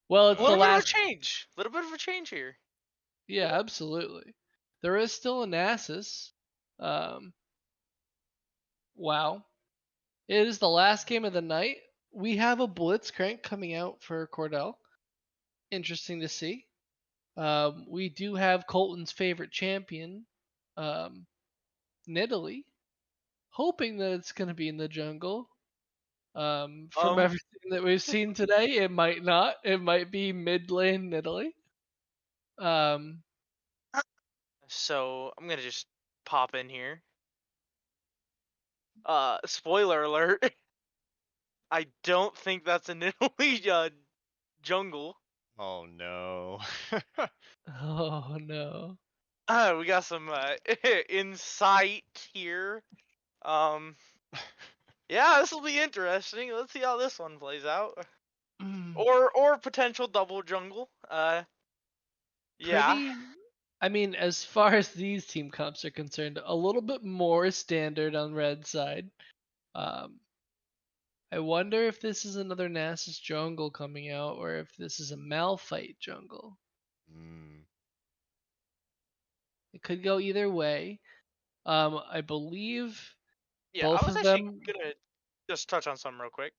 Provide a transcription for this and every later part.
Well, it's A the little bit of a last. change. A little bit of a change here. Yeah, absolutely. There is still a Nasus. Wow. It is the last game of the night. We have a Blitzcrank coming out for Cordell. Interesting to see. We do have Colton's favorite champion, Nidalee. Hoping that it's going to be in the jungle. From everything that we've seen today, it might not. It might be mid lane Nidalee. So I'm gonna just pop in here. Spoiler alert. I don't think that's an Italy jungle. Oh no. Oh no. We got some insight here. Yeah, this will be interesting. Let's see how this one plays out. Or potential double jungle. Yeah. I mean, as far as these team comps are concerned, a little bit more standard on red side. I wonder if this is another Nasus jungle coming out, or if this is a Malphite jungle. It could go either way. I believe Yeah, both I was of actually them. gonna just touch on something real quick.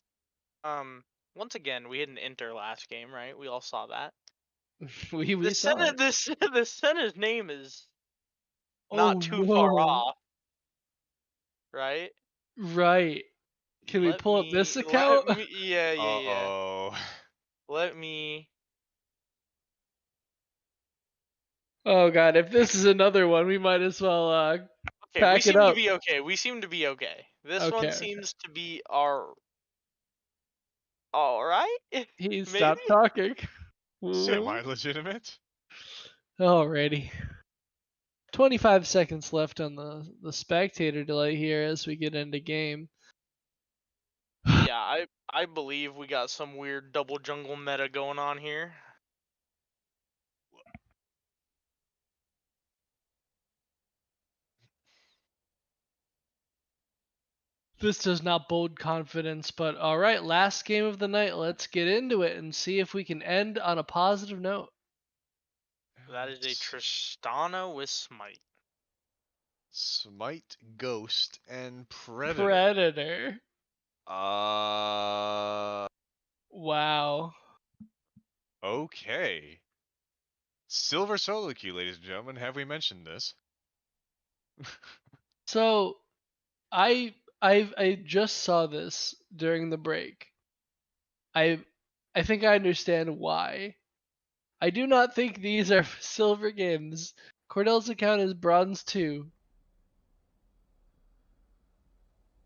Once again, we had an Inter last game, right? We all saw that. we saw it. The Senna's name is Oh, not too far off, right? Right. Can we pull up this account? Yeah. Uh-oh. Let me. Oh god, if this is another one, we might as well Okay, pack we it seem up. to be okay. We seem to be okay. This one seems to be our. All right. He stopped talking. Semi-legitimate? Alrighty. 25 seconds left on the spectator delay here as we get into game. Yeah, I believe we got some weird double jungle meta going on here. This does not bode confidence, but alright, last game of the night. Let's get into it and see if we can end on a positive note. That is a Tristana with Smite. Smite, Ghost, and Predator. Predator. Wow. Wow. Okay. Silver SoloQ, ladies and gentlemen. Have we mentioned this? So, I just saw this during the break. I think I understand why. I do not think these are silver games. Cordell's account is bronze 2.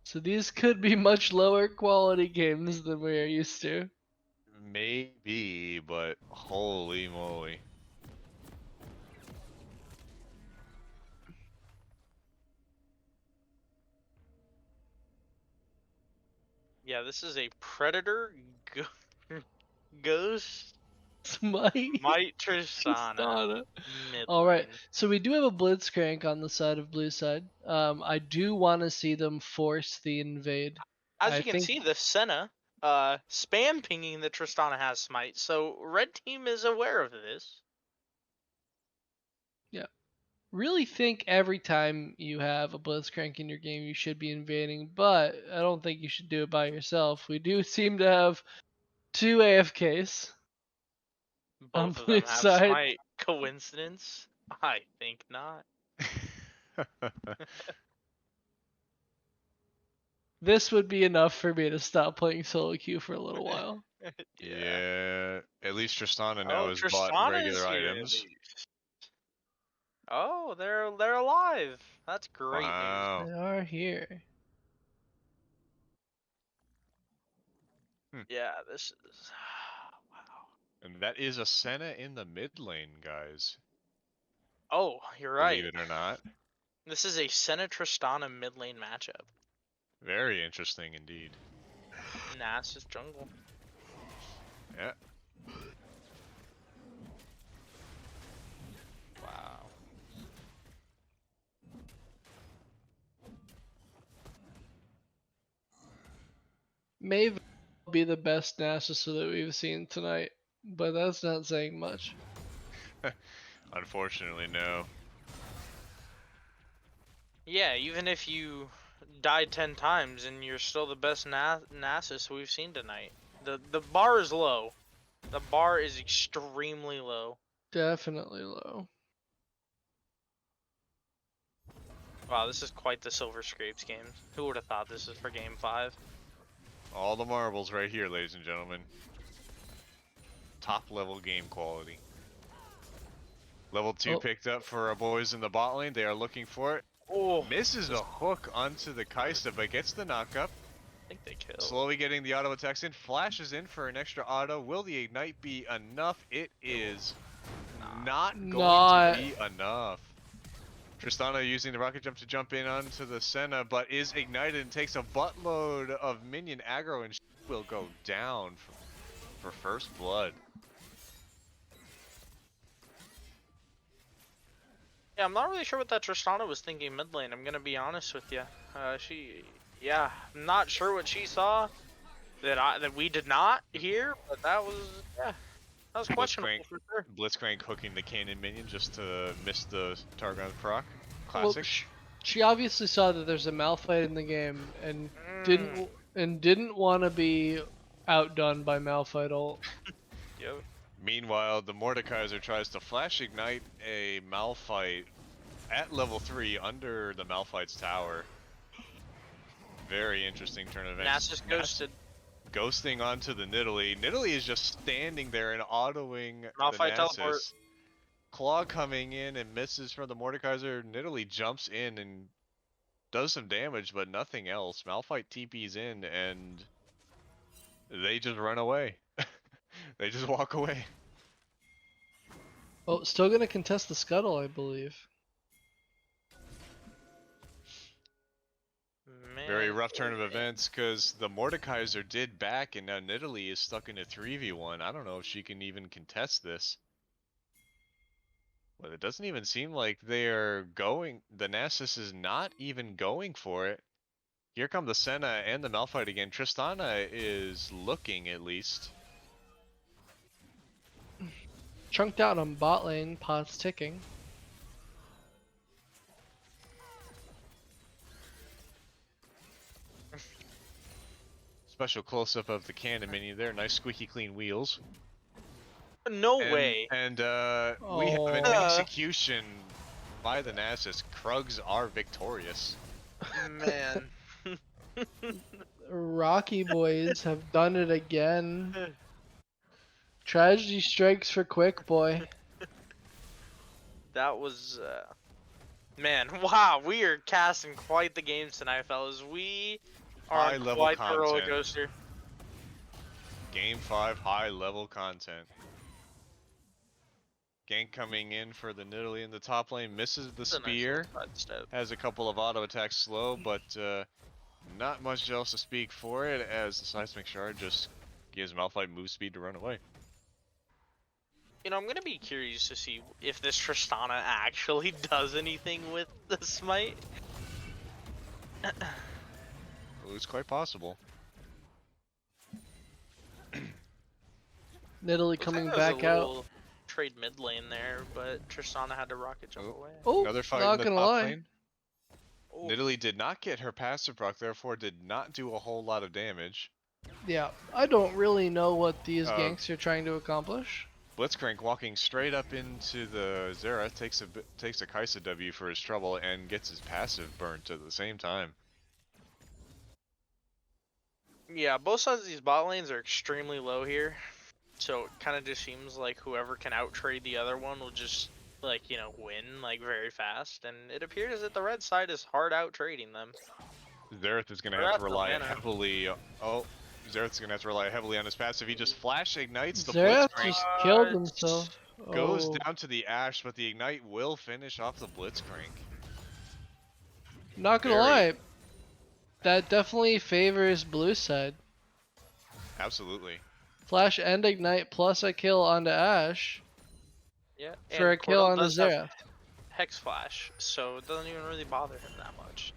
So these could be much lower quality games than we are used to. Maybe, but holy moly. Yeah, this is a Predator Ghost Smite Tristana. Alright, so we do have a Blitzcrank on the side of blue side. I do want to see them force the invade. As you can see, the Senna spam pinging the Tristana has Smite, so red team is aware of this. Yeah. Really think every time you have a Blitzcrank in your game, you should be invading, but I don't think you should do it by yourself. We do seem to have 2 AFKs. Both of them have Smite. Coincidence? I think not. This would be enough for me to stop playing SoloQ for a little while. Yeah, at least Tristana now has bought regular items. Oh, they're alive. That's great news. They are here. Yeah, this is wow. And that is a Senna in the mid lane, guys. Oh, you're right. Believe it or not. This is a Senna Tristana mid lane matchup. Very interesting indeed. Nasus jungle. Yeah. Wow. May be the best Nasus that we've seen tonight. but that's not saying much. Unfortunately, no. Yeah, even if you died 10 times and you're still the best Nasus we've seen tonight. The bar is low. The bar is extremely low. Definitely low. Wow, this is quite the Silver Scrapes game. Who would have thought this is for game 5? All the marbles right here, ladies and gentlemen. Top level game quality. Level 2 picked up for our boys in the bot lane. They are looking for it. Oh, Misses the hook onto the Kaisa, but gets the knockup. I think they killed. Slowly getting the auto attacks in. Flashes in for an extra auto. Will the ignite be enough? It is not going to be enough. Tristana using the rocket jump to jump in onto the Senna, but is ignited and takes a buttload of minion aggro, and she will go down for first blood. Yeah, I'm not really sure what that Tristana was thinking mid lane, I'm gonna be honest with you. Yeah, I'm not sure what she saw that we did not hear, but that was questionable for sure. Blitzcrank hooking the cannon minion just to miss the Targon proc. Classic. Well, she obviously saw that there's a Malphite in the game and didn't want to be outdone by Malphite ult. Yep. Meanwhile, the Mordekaiser tries to flash ignite a Malphite at level 3 under the Malphite's tower. Very interesting turn of events. Nasus ghosted. Ghosting onto the Nidalee. Nidalee is just standing there and autoing Malphite the Nasus. teleport. Claw coming in and misses from the Mordekaiser. Nidalee jumps in and does some damage, but nothing else. Malphite TP's in and they just run away. They just walk away. Well, still gonna contest the scuttle, I believe. Man. Very rough turn of events because the Mordekaiser did back and now Nidalee is stuck in a 3v1. I don't know if she can even contest this. But it doesn't even seem like they're going. The Nasus is not even going for it. Here come the Senna and the Malphite again. Tristana is looking at least. Chunked out on bot lane, pots ticking. Special close-up of the cannon minion there. Nice squeaky clean wheels. No way. And we have an execution by the Nasus. Krugs are victorious. Man. Rocky boys have done it again. Tragedy strikes for Quick Boy. That was, man, wow, we are casting quite the games tonight, fellas. We are on quite the roller coaster. Game 5, high level content. Gank coming in for the Nidalee in the top lane, misses the spear. Has a couple of auto attacks slow, but not much else to speak for it as the Seismic Shard just gives Malphite move speed to run away. You know, I'm gonna be curious to see if this Tristana actually does anything with the smite. Well, it's quite possible. Nidalee coming back out. Trade mid lane there, but Tristana had to rocket jump away. Oh, another fight not in the gonna top lie. lane. Oh. Nidalee did not get her passive proc, therefore did not do a whole lot of damage. Yeah, I don't really know what these ganks are trying to accomplish. Blitzcrank walking straight up into the Zera, takes a Kaisa W for his trouble and gets his passive burnt at the same time. Yeah, both sides of these bot lanes are extremely low here. So it kind of just seems like whoever can out-trade the other one will just, like, you know, win, like, very fast. And it appears that the red side is hard out-trading them. Xerath is going to have to rely heavily... Oh, Xerath's going to have to rely heavily on his passive. He just flash ignites the Xerath Blitzcrank. just killed himself. Goes down to the Ashe, but the Ignite will finish off the Blitzcrank. Not gonna lie, that definitely favors blue side. Absolutely. Flash and Ignite plus a kill onto Ashe. Yeah, for a kill on the Xerath. Hex Flash, so it doesn't even really bother him that much.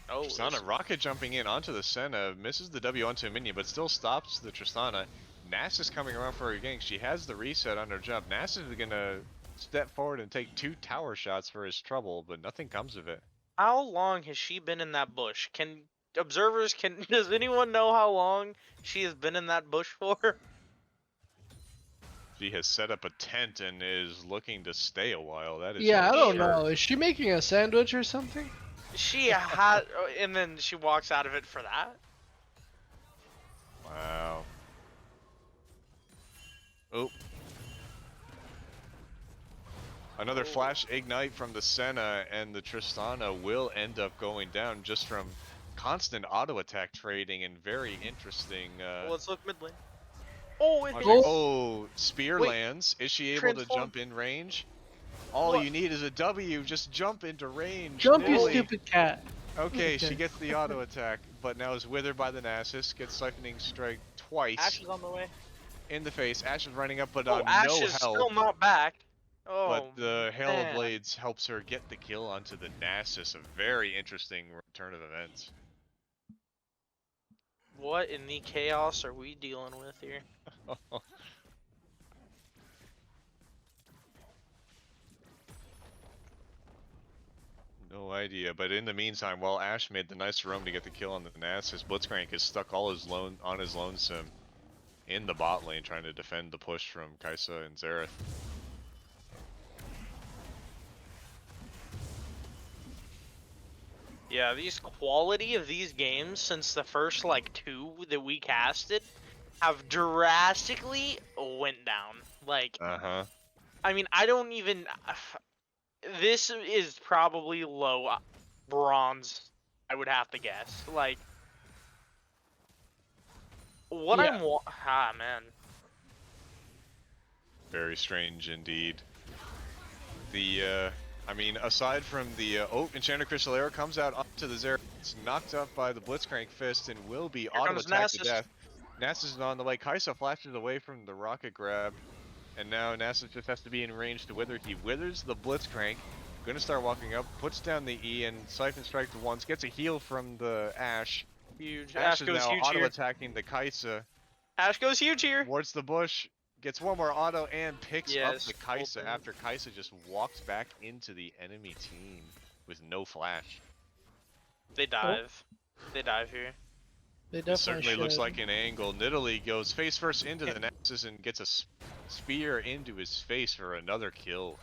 Oh, Tristana rocket jumping in onto the Senna, misses the W onto a minion, but still stops the Tristana. Nasus coming around for her gank. She has the reset on her jump. Nasus is gonna step forward and take 2 tower shots for his trouble, but nothing comes of it. how long has she been in that bush? Does anyone know how long she has been in that bush for? She has set up a tent and is looking to stay a while. That is Yeah, I for don't sure. know. Is she making a sandwich or something? She had, and then she walks out of it for that. Wow. Oh. Another flash ignite from the Senna, and the Tristana will end up going down just from constant auto attack trading and very interesting. Let's look mid lane. Oh, it hits. Oh, spear Wait, lands. Is she able to transform. jump in range? All What? you need is a W. Just jump into range. Jump, you Lily. stupid cat. Okay, she gets the auto attack, but now is withered by the Nasus. Gets siphoning strike twice. Ash is on the way. In the face. Ash is running up, but Oh, on Ash no is health. still not back. Oh, But the Hail of man. Blades helps her get the kill onto the Nasus. A very interesting turn of events. What in the chaos are we dealing with here? No idea, but in the meantime, while Ash made the nice roam to get the kill on the Nasus, Blitzcrank is stuck all his on his lonesome in the bot lane trying to defend the push from Kai'Sa and Xerath. Yeah, these quality of these games since the first like 2 that we casted have drastically went down. Like, I mean, I don't even. This is probably low bronze, I would have to guess. Like, what Yeah. man. Very strange indeed. The, I mean, aside from the, Enchanted Crystal Arrow comes out onto the Xerath, it's knocked up by the Blitzcrank Fist and will be auto-attacked to death. Nasus is on the way. Kai'Sa flashes away from the rocket grab, and now Nasus just has to be in range to wither. He withers the Blitzcrank, gonna start walking up, puts down the E and Siphon Strike once, gets a heal from the Ashe. Huge. Ash is goes now huge here. auto-attacking the Kai'Sa. Ash goes huge here. Towards the bush, gets one more auto and picks up Yes, the Kai'Sa Colton. after Kai'Sa just walks back into the enemy team with no flash. They dive. They dive here. They It definitely certainly looks should. like an angle. Nidalee goes face first into the Nexus and gets a spear into his face for another kill.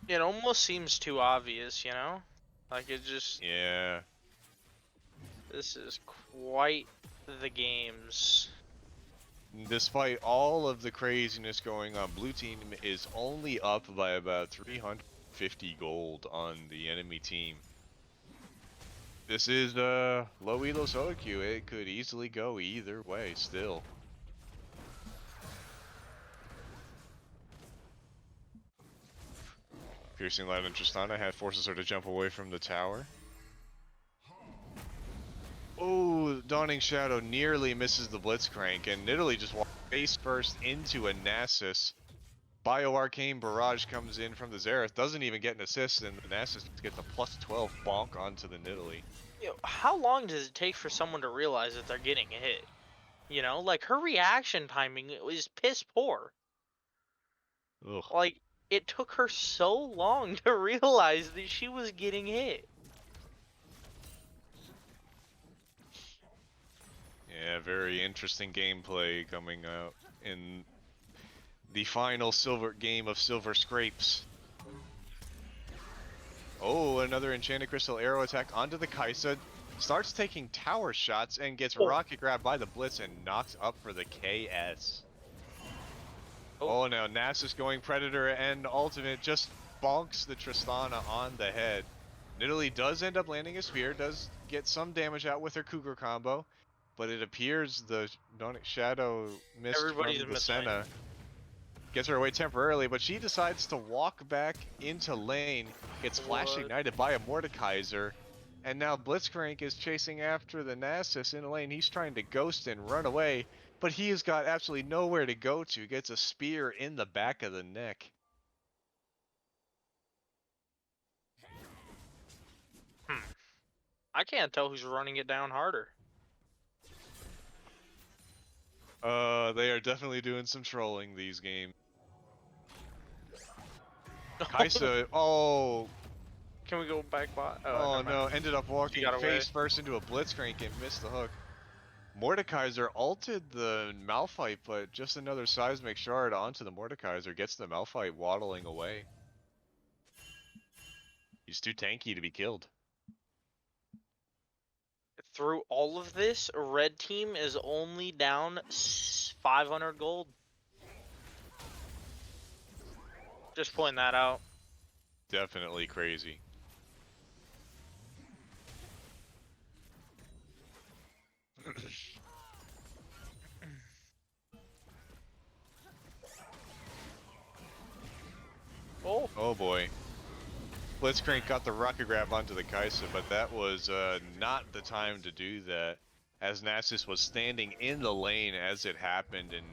It almost seems too obvious, you know? Like, it just. Yeah. This is quite the games. Despite all of the craziness going on, Blue Team is only up by about 350 gold on the enemy team. This is low elo SoloQ. It could easily go either way still. Piercing Light on Tristana forces her to jump away from the tower. Oh, Dawning Shadow nearly misses the Blitzcrank, and Nidalee just walks face first into a Nasus. Bio-Arcane Barrage comes in from the Xerath, doesn't even get an assist, and the Nasus gets a plus 12 bonk onto the Nidalee. You know, how long does it take for someone to realize that they're getting hit? You know, like, her reaction timing was piss poor. Ugh. Like, it took her so long to realize that she was getting hit. Yeah, very interesting gameplay coming out in the final game of Silver Scrapes. Oh, another Enchanted Crystal Arrow attack onto the Kai'Sa. Starts taking tower shots and gets rocket grabbed by the Blitz and knocks up for the KS. Oh, now Nasus going Predator and Ultimate just bonks the Tristana on the head. Nidalee does end up landing a spear, does get some damage out with her Cougar combo, but it appears the Shadow missed Everybody's from the Senna. Gets her away temporarily, but she decides to walk back into lane, gets flash ignited by a Mordekaiser, and now Blitzcrank is chasing after the Nasus in lane. He's trying to ghost and run away, but he has got absolutely nowhere to go to. Gets a spear in the back of the neck. I can't tell who's running it down harder. They are definitely doing some trolling these games. Kaisa, oh, Can we go back by? oh never no, mind. ended up walking got away. face first into a blitzcrank and missed the hook. Mordekaiser ulted the Malphite, but just another seismic shard onto the Mordekaiser gets the Malphite waddling away. He's too tanky to be killed. Through all of this, red team is only down 500 gold. Just pointing that out. Definitely crazy. Oh. Oh boy. Blitzcrank got the rocket grab onto the Kaisa, but that was not the time to do that, as Nasus was standing in the lane as it happened, and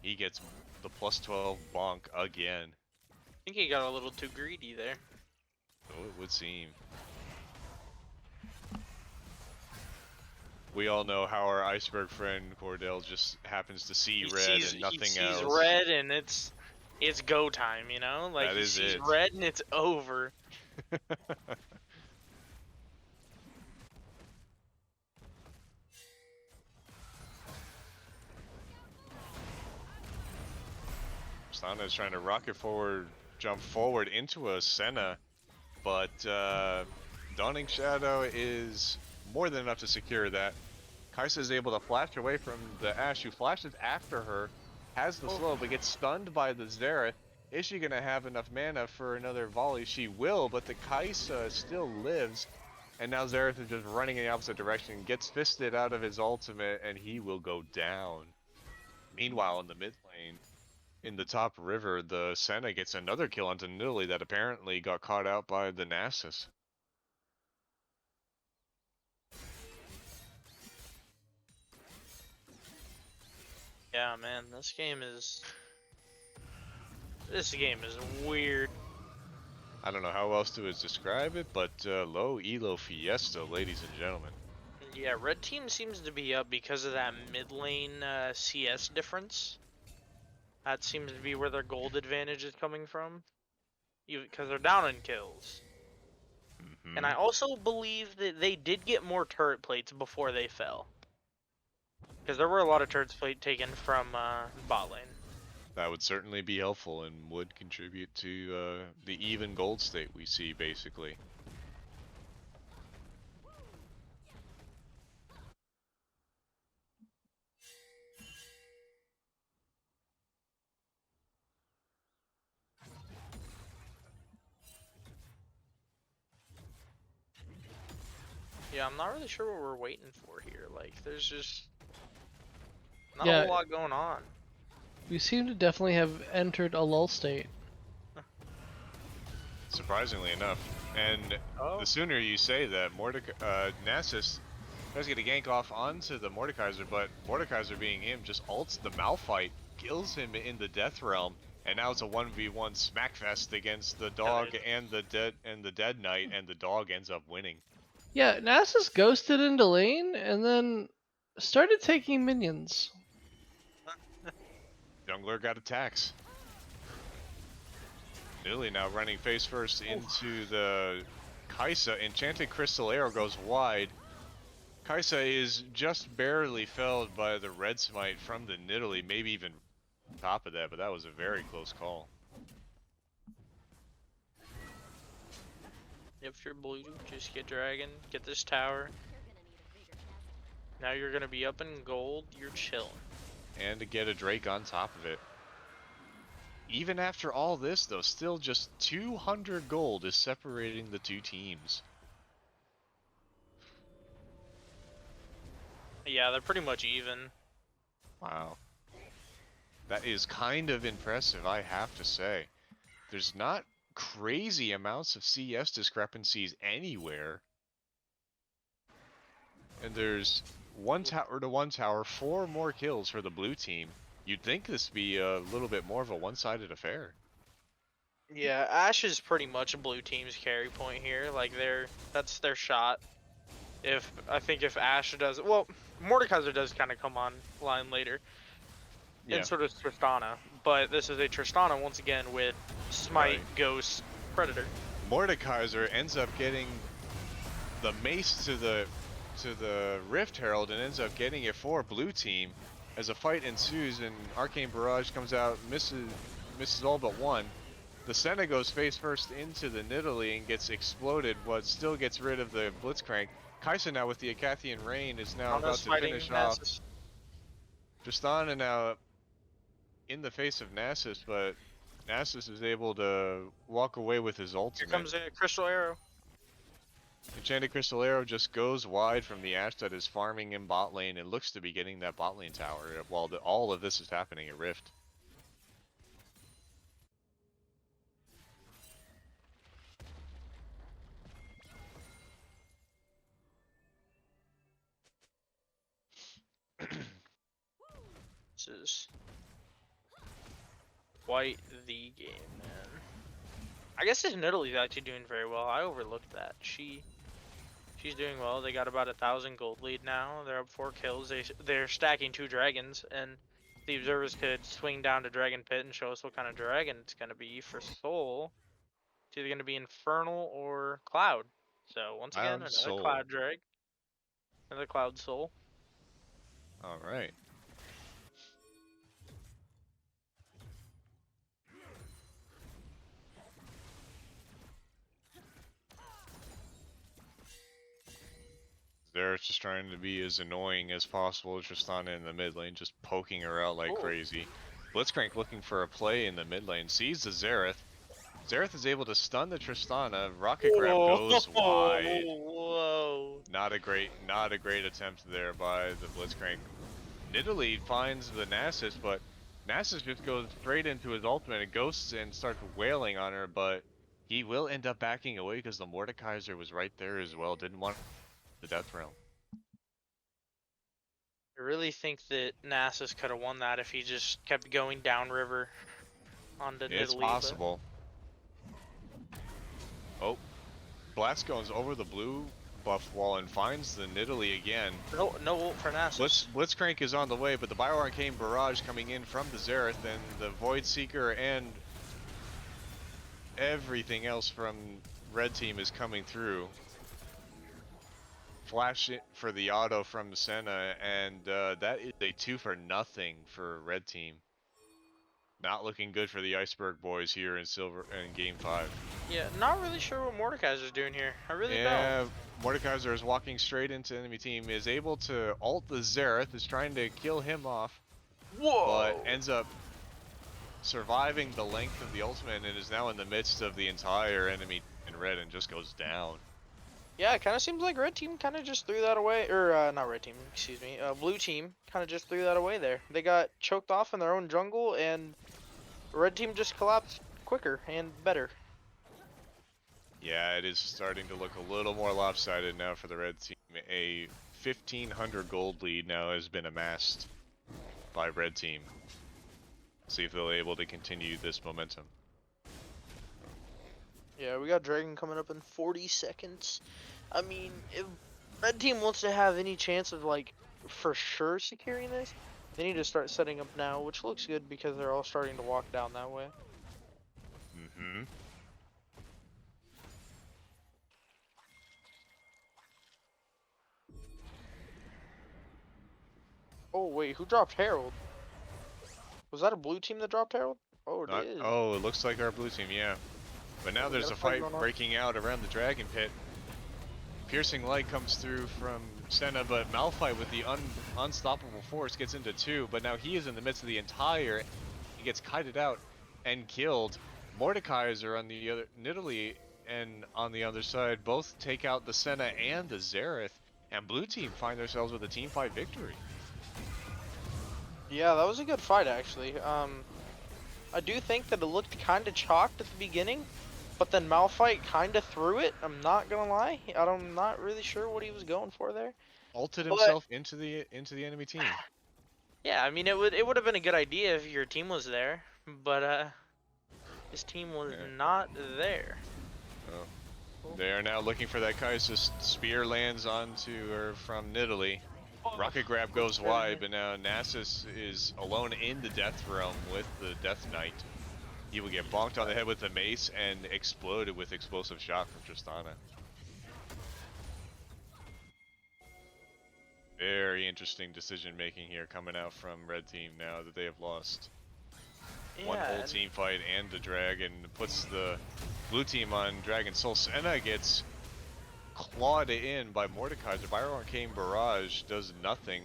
he gets the plus 12 bonk again. I think he got a little too greedy there. So it would seem. We all know how our Iceberg friend Cordell just happens to see red and nothing else. He sees red and it's go time, you know? Like That he is sees it. red and it's over. Sana is trying to rocket forward, jump forward into a Senna, but Dawning Shadow is more than enough to secure that. Kaisa is able to flash away from the Ashe, who flashes after her, has the slow, but gets stunned by the Xerath. Is she going to have enough mana for another volley? She will, but the Kaisa still lives. And now Xerath is just running in the opposite direction, gets fisted out of his ultimate, and he will go down. Meanwhile, in the mid lane, in the top river, the Senna gets another kill onto Nidalee that apparently got caught out by the Nasus. Yeah, man, this game is weird. I don't know how else to describe it, but low elo fiesta, ladies and gentlemen. Yeah, red team seems to be up because of that mid lane CS difference. That seems to be where their gold advantage is coming from, because they're down in kills. Mm-hmm. And I also believe that they did get more turret plates before they fell. Because there were a lot of turret plates taken from bot lane. That would certainly be helpful and would contribute to the even gold state we see, basically. Yeah, I'm not really sure what we're waiting for here. Like, there's just not Yeah. a whole lot going on. We seem to definitely have entered a lull state. Surprisingly enough. And the sooner you say that, Nasus tries to get a gank off onto the Mordekaiser, but Mordekaiser being him just ults the Malphite, kills him in the Death Realm, and now it's a 1v1 smackfest against the dog and the dead knight, and the dog ends up winning. Yeah, Nasus ghosted into lane and then started taking minions. Jungler got attacks. Nidalee now running face first into the Kaisa. Enchanted Crystal Arrow goes wide. Kaisa is just barely felled by the red smite from the Nidalee, maybe even top of that, but that was a very close call. If you're blue, just get dragon, get this tower. Now you're gonna be up in gold, you're chilling. And to get a Drake on top of it. Even after all this, though, still just 200 gold is separating the two teams. Yeah, they're pretty much even. Wow. That is kind of impressive, I have to say. There's not crazy amounts of CS discrepancies anywhere. And there's one tower to one tower, 4 more kills for the blue team. You'd think this would be a little bit more of a one-sided affair. Yeah, Ashe is pretty much a blue team's carry point here. Like that's their shot. I think if Ashe does, well, Mordekaiser does kind of come online later, Yeah. and so does Tristana. But this is a Tristana once again with Smite, Right. Ghost, Predator. Mordekaiser ends up getting the mace to the Rift Herald and ends up getting it for blue team. As a fight ensues and Arcane Barrage comes out, misses all but one. The Senna goes face first into the Nidalee and gets exploded, but still gets rid of the Blitzcrank. Kaisa now with the Acathian Rain is now about to finish off. Tristana now in the face of Nasus, but Nasus is able to walk away with his ultimate. Here comes a Crystal Arrow. Enchanted Crystal Arrow just goes wide from the Ashe that is farming in bot lane and looks to be getting that bot lane tower while all of this is happening at Rift. This is quite the game, man. I guess this Nidalee is actually doing very well. I overlooked that. She's doing well. They got about 1,000 gold lead now. They're up 4 kills. They're stacking 2 dragons, and the observers could swing down to Dragon Pit and show us what kind of dragon it's gonna be for Soul. It's either gonna be Infernal or Cloud. So once again, another Soul. Cloud drag, another Cloud Soul. All right. They're just trying to be as annoying as possible. Tristana in the mid lane, just poking her out like crazy. Blitzcrank looking for a play in the mid lane, sees the Xerath. Xerath is able to stun the Tristana. Rocket grab goes wide. Whoa! Not a great attempt there by the Blitzcrank. Nidalee finds the Nasus, but Nasus just goes straight into his ultimate and ghosts and starts wailing on her, but he will end up backing away because the Mordekaiser was right there as well. Didn't want the Death Realm. I really think that Nasus could have won that if he just kept going downriver onto Nidalee. It's possible. Oh, Blast goes over the blue buff wall and finds the Nidalee again. No ult for Nasus. Blitzcrank is on the way, but the Bioarcane Barrage coming in from the Xerath and the Void Seeker and everything else from Red Team is coming through. Flash it for the auto from Senna, and that is a 2-for-0 for Red Team. Not looking good for the Iceberg boys here in Game 5. Yeah, not really sure what Mordekaiser's doing here. I really don't. Yeah, Mordekaiser is walking straight into enemy team, is able to ult the Xerath, is trying to kill him off. Whoa! But ends up surviving the length of the ultimate and is now in the midst of the entire enemy in red and just goes down. Yeah, it kind of seems like Red Team kind of just threw that away, or not Red Team, excuse me, Blue Team kind of just threw that away there. They got choked off in their own jungle, and Red Team just collapsed quicker and better. Yeah, it is starting to look a little more lopsided now for the Red Team. A 1,500 gold lead now has been amassed by Red Team. See if they're able to continue this momentum. Yeah, we got Dragon coming up in 40 seconds. I mean, if Red Team wants to have any chance of, like, for sure securing this, they need to start setting up now, which looks good because they're all starting to walk down that way. Mm-hmm. Oh, wait, who dropped Herald? Was that a Blue Team that dropped Herald? Oh, it is. Oh, it looks like our blue team, yeah. But now there's a fight breaking out around the Dragon Pit. Piercing Light comes through from Senna, but Malphite with the unstoppable force gets into 2, but now he is in the midst of the entire. He gets kited out and killed. Mordekaiser on the other, Nidalee and on the other side both take out the Senna and the Xerath, and blue team find themselves with a team fight victory. Yeah, that was a good fight actually. I do think that it looked kind of chalked at the beginning, but then Malphite kind of threw it. I'm not gonna lie. I'm not really sure what he was going for there. Ulted himself into the enemy team. Yeah, I mean it would have been a good idea if your team was there, but his team was not there. Oh. They are now looking for that Kai'Sa. Spear lands onto her from Nidalee. Rocket grab goes wide, but now Nasus is alone in the Death Realm with the Death Knight. He will get bonked on the head with the mace and exploded with explosive shot from Tristana. Very interesting decision making here coming out from Red Team now that they have lost one whole team fight and the Dragon. Puts the blue team on Dragon Soul. Senna gets clawed in by Mordekaiser. Arcane Barrage does nothing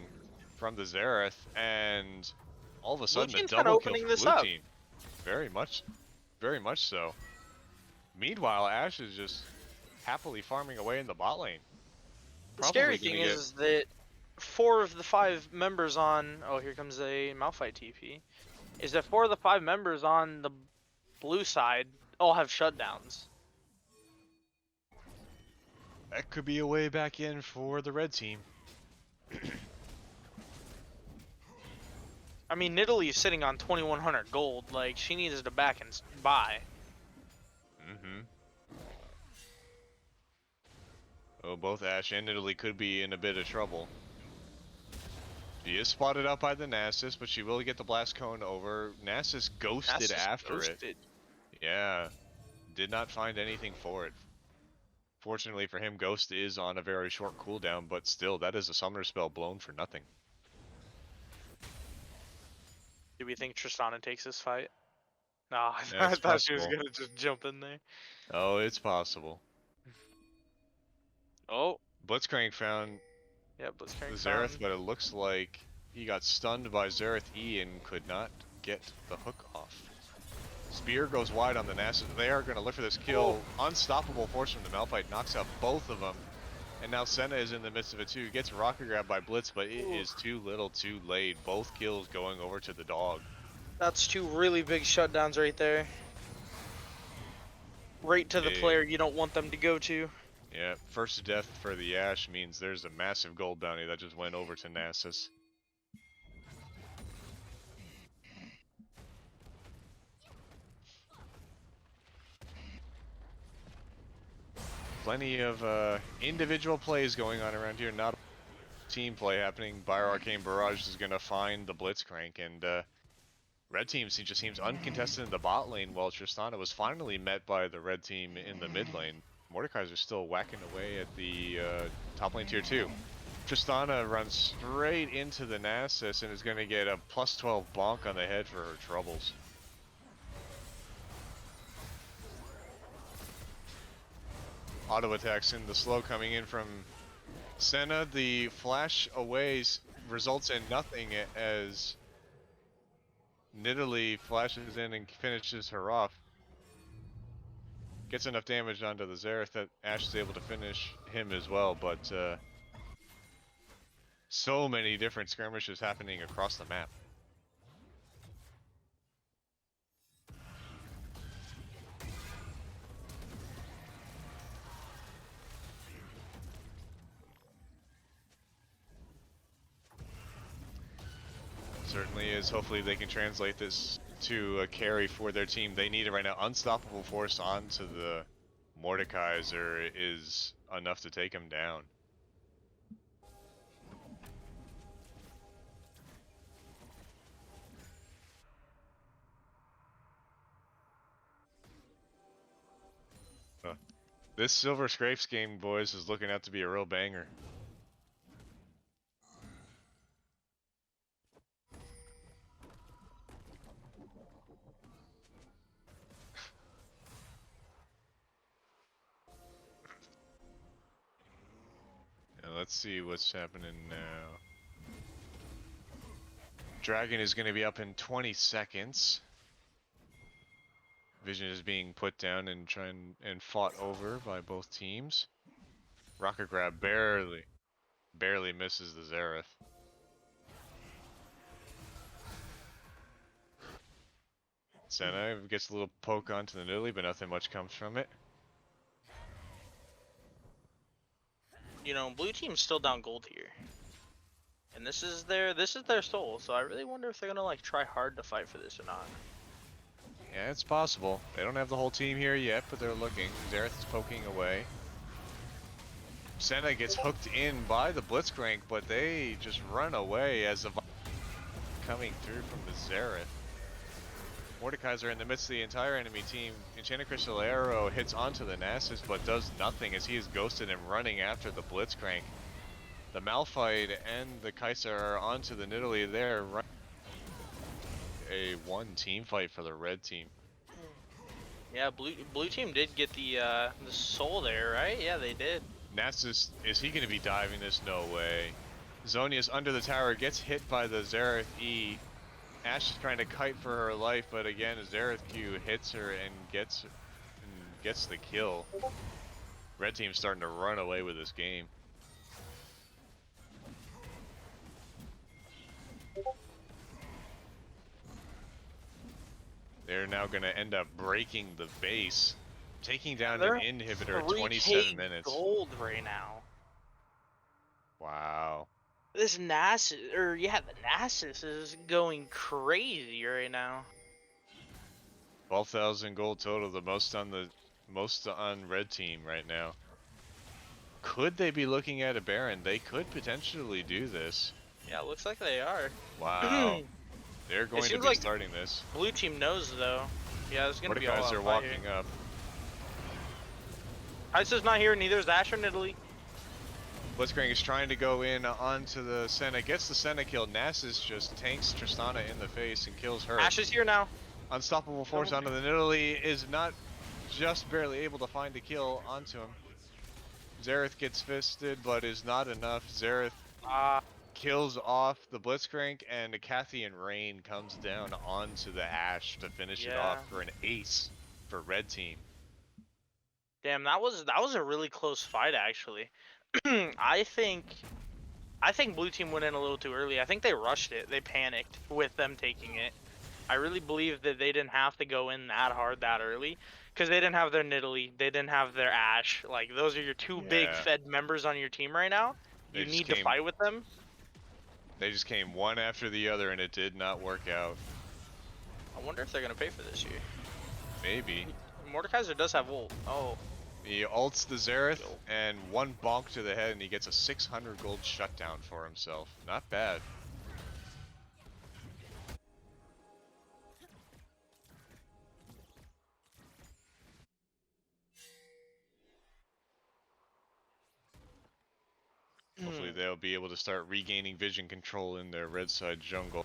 from the Xerath, and all of a sudden a double kill for blue team. Very much so. Meanwhile, Ashe is just happily farming away in the bot lane. The scary thing is that 4 of the 5 members on, oh, here comes a Malphite TP, is that 4 of the 5 members on the blue side all have shutdowns. That could be a way back in for the red team. I mean, Nidalee is sitting on 2,100 gold. Like, she needs to back and buy. Oh, both Ashe and Nidalee could be in a bit of trouble. She is spotted out by the Nasus, but she will get the blast cone over. Nasus ghosted after it. Yeah, did not find anything for it. Fortunately for him, Ghost is on a very short cooldown, but still, that is a summoner spell blown for nothing. Do we think Tristana takes this fight? No, I thought she was gonna just jump in there. Oh, it's possible. Oh. Blitzcrank found Blitzcrank the Xerath, but it looks like he got stunned by Xerath E and could not get the hook off. Spear goes wide on the Nasus. They are going to look for this kill. Unstoppable force from the Malphite knocks out both of them. And now Senna is in the midst of it too. Gets rocket grabbed by Blitz, but it is too little too late. Both kills going over to the dog. That's 2 really big shutdowns right there. Right to the player you don't want them to go to. Yeah, first death for the Ashe means there's a massive gold bounty that just went over to Nasus. Plenty of individual plays going on around here, not team play happening. Arcane Barrage is going to find the Blitzcrank, and red team just seems uncontested in the bot lane, while Tristana was finally met by the red team in the mid lane. Mordekaiser's still whacking away at the top lane tier 2. Tristana runs straight into the Nasus and is going to get a +12 bonk on the head for her troubles. Auto attacks in the slow coming in from Senna. The flash away results in nothing as Nidalee flashes in and finishes her off. Gets enough damage onto the Xerath that Ashe is able to finish him as well, but so many different skirmishes happening across the map. Certainly is. Hopefully they can translate this to a carry for their team. They need it right now. Unstoppable force onto the Mordekaiser is enough to take him down. This Silver Scrapes game, boys, is looking out to be a real banger. Let's see what's happening now. Dragon is going to be up in 20 seconds. Vision is being put down and fought over by both teams. Rocket grab barely misses the Xerath. Senna gets a little poke onto the Nidalee, but nothing much comes from it. You know, blue team's still down gold here. And this is their soul, so I really wonder if they're gonna like try hard to fight for this or not. Yeah, it's possible. They don't have the whole team here yet, but they're looking. Xerath is poking away. Senna gets hooked in by the Blitzcrank, but they just run away as the coming through from the Xerath. Mordekaiser in the midst of the entire enemy team. Enchanted Crystal Arrow hits onto the Nasus, but does nothing as he is ghosted and running after the Blitzcrank. The Malphite and the Kaiser are onto the Nidalee there. A one team fight for the red team. Yeah, blue team did get the soul there, right? Yeah, they did. Nasus, is he going to be diving this? No way. Zonia's under the tower, gets hit by the Xerath E. Ashe is trying to kite for her life, but again, Xerath Q hits her and gets the kill. Red team's starting to run away with this game. They're now going to end up breaking the base, taking down an inhibitor in 27 minutes. Gold right now. Wow. This Nasus, the Nasus is going crazy right now. 12,000 gold total, the most on red team right now. Could they be looking at a Baron? They could potentially do this. Yeah, it looks like they are. Wow. They're going to be starting this. Blue team knows though. Yeah, it's gonna be all out. Mordekaiser walking up. Kaiser's not here, neither is Ashe or Nidalee. Blitzcrank is trying to go in onto the Senna, gets the Senna kill. Nasus just tanks Tristana in the face and kills her. Ashe is here now. Unstoppable force onto the Nidalee is not just barely able to find the kill onto him. Xerath gets fisted, but is not enough. Xerath kills off the Blitzcrank, and a Cathian Rain comes down onto the Ashe to finish it off for an ace for red team. Damn, that was a really close fight actually. I think blue team went in a little too early. I think they rushed it. They panicked with them taking it. I really believe that they didn't have to go in that hard that early because they didn't have their Nidalee, they didn't have their Ashe. Like those are your two big fed members on your team right now. You need to fight with them. They just came one after the other and it did not work out. I wonder if they're gonna pay for this year. Maybe. Mordekaiser does have ult. Oh. He ults the Xerath and one bonk to the head and he gets a 600 gold shutdown for himself. Not bad. Hopefully they'll be able to start regaining vision control in their red side jungle.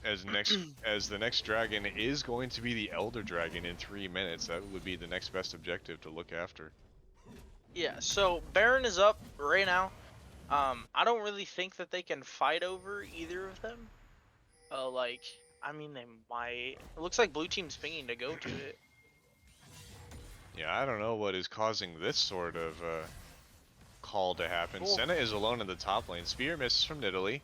As the next dragon is going to be the Elder Dragon in 3 minutes. That would be the next best objective to look after. Yeah, so Baron is up right now. I don't really think that they can fight over either of them. I mean, they might. It looks like blue team's pinging to go to it. Yeah, I don't know what is causing this sort of call to happen. Senna is alone in the top lane. Spear misses from Nidalee.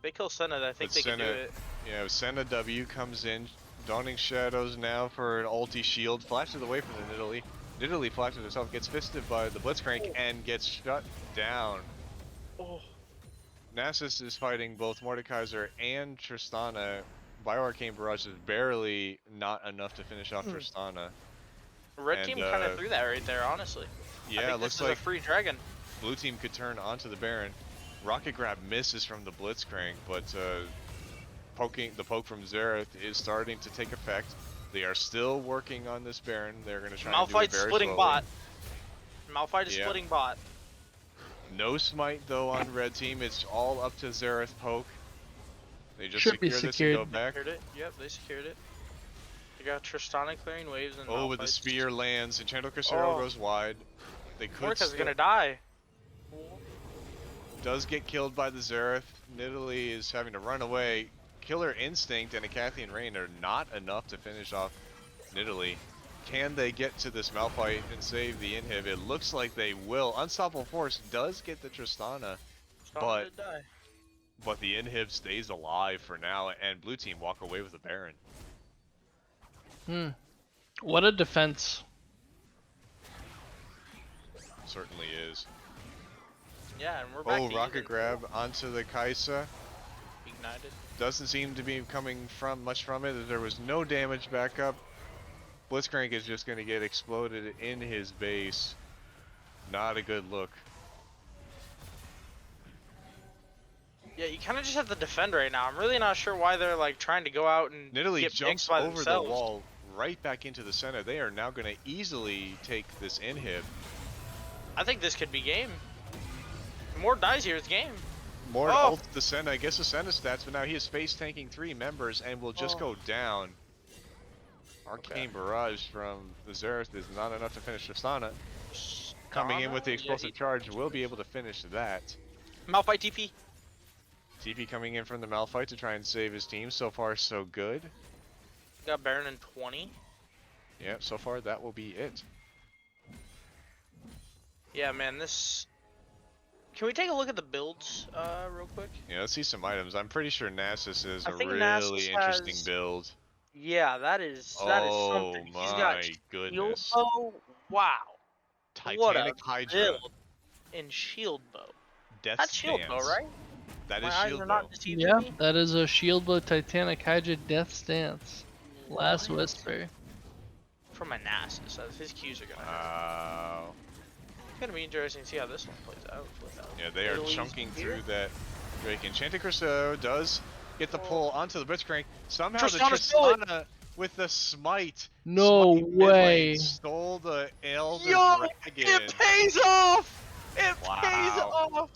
They kill Senna, I think they can do it. Yeah, Senna W comes in. Dawning Shadows now for an ulti shield. Flashes away from the Nidalee. Nidalee flashes herself, gets fisted by the Blitzcrank, and gets shut down. Nasus is fighting both Mordekaiser and Tristana. Bioarcane Barrage is barely not enough to finish off Tristana. Red team kind of threw that right there, honestly. Yeah, it looks like a free dragon. Blue team could turn onto the Baron. Rocket Grab misses from the Blitzcrank, but the poke from Xerath is starting to take effect. They are still working on this Baron. They're going to try and do it very slowly. Malphite is splitting bot. No smite though on red team. It's all up to Xerath poke. They just Should secure this and go back. Yep, they secured it. They got Tristana clearing waves and with the spear lands. Enchanted Crystal goes wide. They could. Mordekaiser's gonna die. Does get killed by the Xerath. Nidalee is having to run away. Killer Instinct and a Cathian Rain are not enough to finish off Nidalee. Can they get to this Malphite and save the inhib? It looks like they will. Unstoppable Force does get the Tristana, but the inhib stays alive for now, and blue team walk away with the Baron. What a defense. Certainly is. Yeah, and we're back to rocket grab onto the Kaisa. United. Doesn't seem to be coming from much from it. There was no damage back up. Blitzcrank is just going to get exploded in his base. Not a good look. Yeah, you kind of just have to defend right now. I'm really not sure why they're like trying to go out and Nidalee get jumps picked by over themselves. the wall right back into the center. They are now going to easily take this inhib. I think this could be game. The more dies here, it's game. More Oh. ult the Senna, I guess the Senna stats, but now he is space tanking 3 members and will just go down. Arcane Barrage from the Xerath is not enough to finish Tristana. Coming in with the explosive charge will be able to finish that. Malphite TP. TP coming in from the Malphite to try and save his team. So far, so good. Got Baron in 20. Yeah, so far that will be it. Yeah, man, this... Can we take a look at the builds real quick? Yeah, let's see some items. I'm pretty sure Nasus is I a think really Nasus interesting has- build. Yeah, that is something. He's got My shield goodness. bow. Wow. What a Titanic Hydra. build in shield bow. Death That's shield bow, Stance. right? That My is eyes shield are bow. not deceiving Yeah, me. that is a shield bow Titanic Hydra Death Stance. Last What? Whisper. For my Nasus, as his Qs are going. Wow. It's gonna be interesting to see how this one plays out. Yeah, they are Italy's chunking here. through that Drake. Enchanted Crystal does get the pull onto the Blitzcrank. Somehow Tristana the stole it. Tristana with the smite. No smite mid lane, way. stole the Elder Yo, Dragon. it pays off! It Wow. pays off! Oh,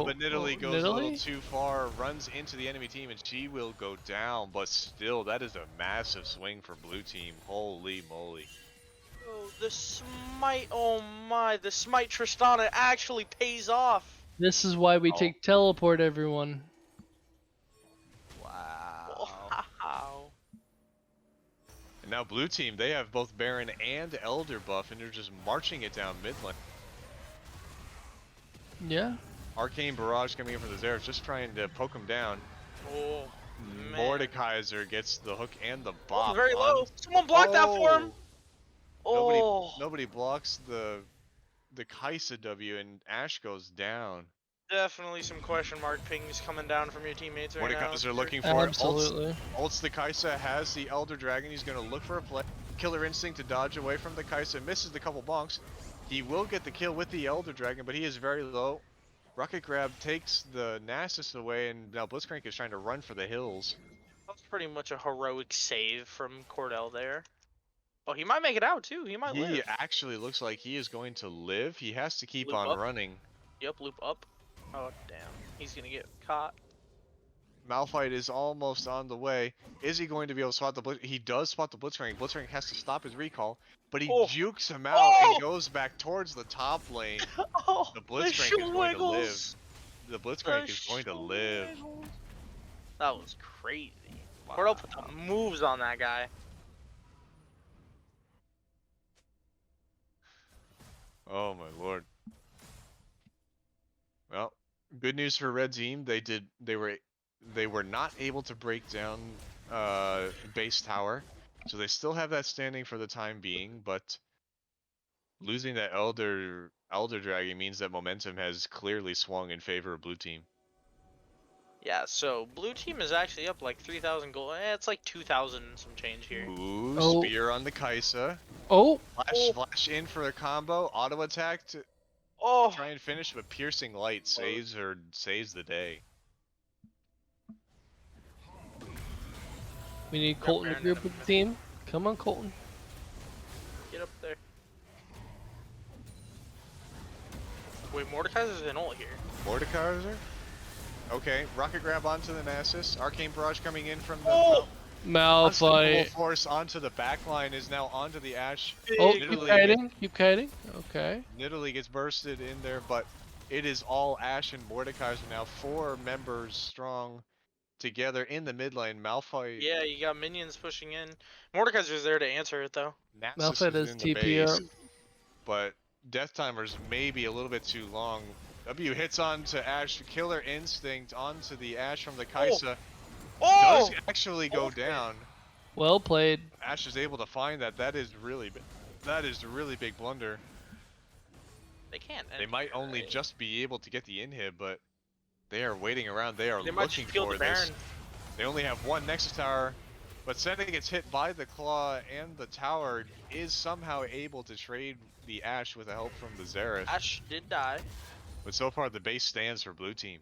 Oh, but Nidalee oh, goes a little Nidalee? too far, runs into the enemy team, and she will go down. But still, that is a massive swing for blue team. Holy moly. Oh, the smite, oh my, the smite Tristana actually pays off. This is why we Oh. take teleport, everyone. Wow. Wow. And now blue team, they have both Baron and Elder buff, and they're just marching it down mid lane. Yeah. Arcane Barrage coming in from the Xerath, just trying to poke him down. Oh, man. Mordekaiser gets the hook and the Oh, bop. very on- low. Someone block that for him. Nobody, Oh, nobody blocks the Kaisa W, and Ashe goes down. definitely some question mark pings coming down from your teammates right now. Mordekaiser looking for it. Absolutely. Ults the Kaisa, has the Elder Dragon. He's going to look for a play. Killer Instinct to dodge away from the Kaisa. Misses the couple bonks. He will get the kill with the Elder Dragon, but he is very low. Rocket Grab takes the Nasus away, and now Blitzcrank is trying to run for the hills. That's pretty much a heroic save from Cordell there. Oh, he might make it out too. He might He live. actually looks like he is going to live. He has to keep Loop on up. running. Yep, loop up. Oh, damn. He's gonna get caught. Malphite is almost on the way. Is he going to be able to spot the Blitz? He does spot the Blitzcrank. Blitzcrank has to stop his recall, but he Oh. jukes him out Oh. and goes back towards the top lane. Oh, The Blitzcrank is going to live. wiggles. The Blitzcrank is going to live. Wiggles. That was crazy. Cordell put the moves on that guy. Oh my lord. Well, good news for Red Team. They were not able to break down base tower, so they still have that standing for the time being, but losing that Elder Dragon means that momentum has clearly swung in favor of blue team. Yeah, so blue team is actually up like 3,000 gold. It's like 2,000 and some change here. Ooh, Oh. spear on the Kaisa. Oh, Flash in for a combo. Auto attack to Oh, try and finish, but piercing light saves the day. we need Colton to Baron group in with the the team. Come on, Colton. get up there. Wait, Mordekaiser's in ult here. Mordekaiser? Okay, rocket grab onto the Nasus. Arcane Barrage coming in from the Oh! unstoppable Malphite. force onto the backline is now onto the Ashe. Oh, Big keep Nidalee kiting. Keep kiting. Okay. Nidalee gets bursted in there, but it is all Ashe and Mordekaiser now, 4 members strong together in the mid lane. Malphite, Yeah, you got minions pushing in. Mordekaiser's there to answer it though. Nasus Malphite is is in the TP base, up. but Death Timers may be a little bit too long. W hits onto Ashe, Killer Instinct onto the Ashe from the Kaisa. Oh! Does actually go Okay. down. Well played. Ashe is able to find that. That is really big blunder. They can't. They end might here, only right? just be able to get the inhib, but They are waiting around. They are They might looking just kill for the this. Baron. They only have one Nexus Tower, but Senna gets hit by the Claw, and the tower is somehow able to trade the Ashe with the help from the Xerath. Ashe did die. But so far, the base stands for blue team.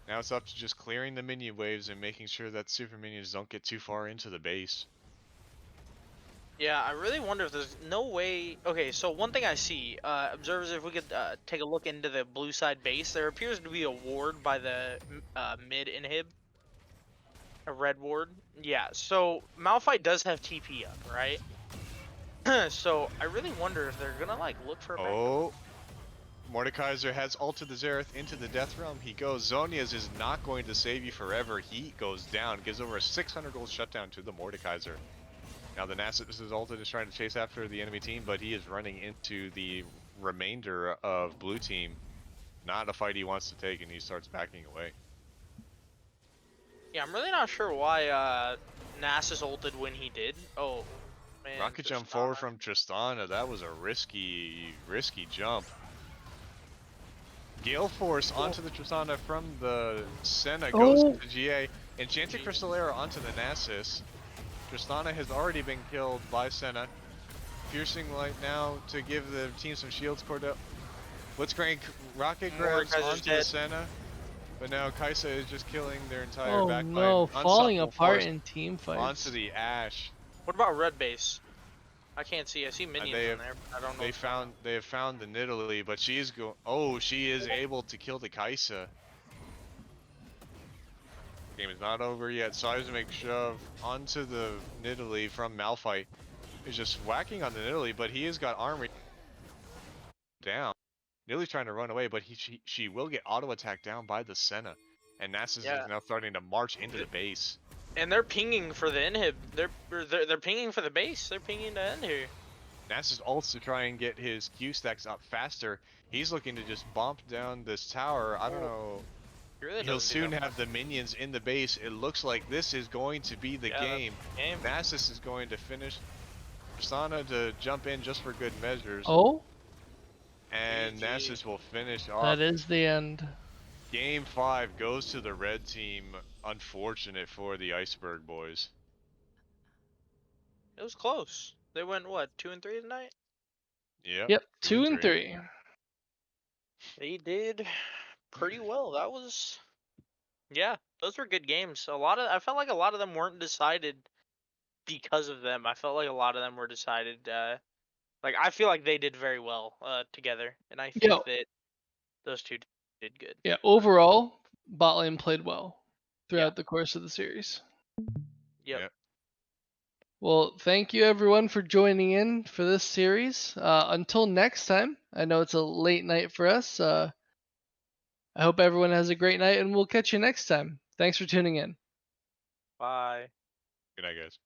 Now it's up to just clearing the minion waves and making sure that super minions don't get too far into the base. Yeah, I really wonder if there's no way. Okay, so one thing I see, observers, if we could take a look into the blue side base, there appears to be a ward by the mid inhib. A red ward. Yeah, so Malphite does have TP up, right? So I really wonder if they're gonna like look for a backup. Oh, Mordekaiser has ulted the Xerath into the Death Realm. He goes. Zhonya's is not going to save you forever. He goes down, gives over a 600 gold shutdown to the Mordekaiser. Now the Nasus' ulted is trying to chase after the enemy team, but he is running into the remainder of blue team. Not a fight he wants to take, and he starts backing away. Yeah, I'm really not sure why Nasus ulted when he did. Oh, man. Rocket jump forward from Tristana. That was a risky jump. Gale Force onto the Tristana from the Senna goes to the GA. Enchanted Crystal Arrow onto the Nasus. Tristana has already been killed by Senna. Piercing Light now to give the team some shields. Cordell. Blitzcrank Rocket grabs onto the Senna. But now Kaisa is just killing their entire backline. Oh no, falling apart in team fights. Onto the Ashe. What about red base? I can't see. I see minions in there, but I don't know. They have found the Nidalee, but she is she is able to kill the Kaisa. Game is not over yet. Seismic shove onto the Nidalee from Malphite. He's just whacking on the Nidalee, but he has got armor down. Nidalee's trying to run away, but she will get auto attacked down by the Senna. And Nasus is now starting to march into the base. And they're pinging for the inhib. They're pinging for the base. They're pinging to end here. Nasus ults to try and get his Q stacks up faster. He's looking to just bump down this tower. I don't know. He'll soon have the minions in the base. It looks like this is going to be the game. Nasus is going to finish. Persona to jump in just for good measures. Oh. And Nasus will finish off. That is the end. Game 5 goes to the red team. Unfortunate for the Iceberg boys. It was close. They went what, 2 and 3 tonight? Yep. 2 and 3. They did pretty well. That was, yeah, those were good games. I felt like a lot of them weren't decided because of them. I felt like a lot of them were decided. Like I feel like they did very well together, and I think that those two did good. Yeah, overall, bot lane played well throughout the course of the series. Yep. Well, thank you everyone for joining in for this series. Until next time, I know it's a late night for us. I hope everyone has a great night, and we'll catch you next time. Thanks for tuning in. Bye. Good night, guys.